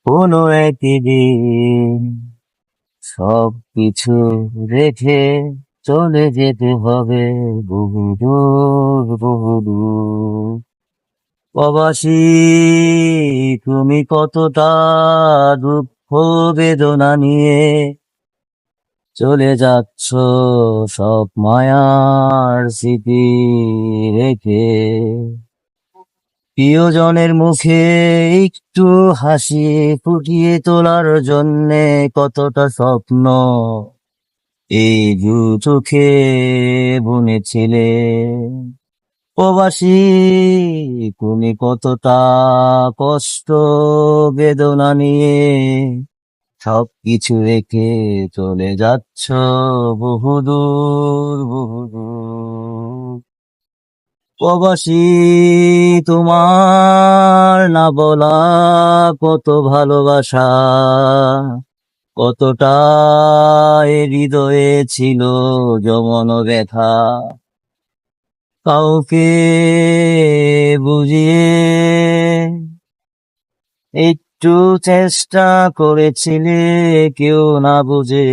কোনো একদিন সবকিছু রেখে চলে যেতে হবে বহুদূর বহুদূর। প্রবাসী, তুমি কতটা দুঃখ বেদনা নিয়ে চলে যাচ্ছ সব মায়ার স্মৃতি রেখে। প্রিয়জনের মুখে একটু হাসি ফুটিয়ে তোলার জন্যে কতটা স্বপ্ন এই দু চোখে বুনেছিলে। প্রবাসী, তুমি কতটা কষ্ট বেদনা নিয়ে সবকিছু রেখে চলে যাচ্ছ বহুদূর বহুদূর। প্রবাসী, তোমার না বলা কত ভালোবাসা, কতটা এ হৃদয়ে ছিল যমন ব্যথা, কাউকে বুঝিয়ে একটু চেষ্টা করেছিলে, কেউ না বুঝে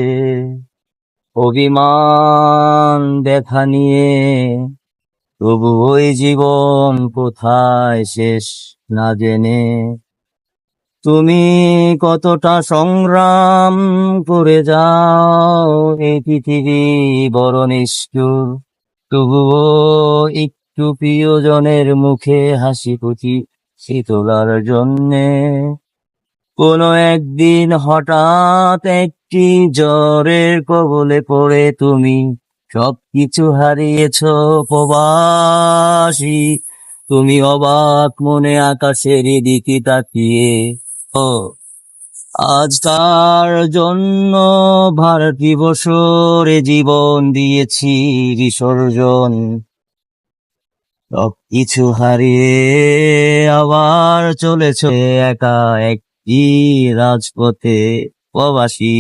অভিমান দেখা নিয়ে। তবু ওই জীবন কোথায় শেষ না জেনে তুমি কতটা সংগ্রাম করে যাও। এই পৃথিবী বড় নিষ্ঠুর, তবুও একটু প্রিয়জনের মুখে হাসি ফুটিয়ে তোলার জন্যে। কোনো একদিন হঠাৎ একটি জ্বরের কবলে পড়ে তুমি সবকিছু হারিয়েছ প্রবাসী। তুমি অবাক মনে আকাশের দিকে তাকিয়ে ও আজ তার জন্য ভারতী বছরে জীবন দিয়েছি বিসর্জন। সবকিছু হারিয়ে আবার চলেছ একা একটি রাজপথে প্রবাসী।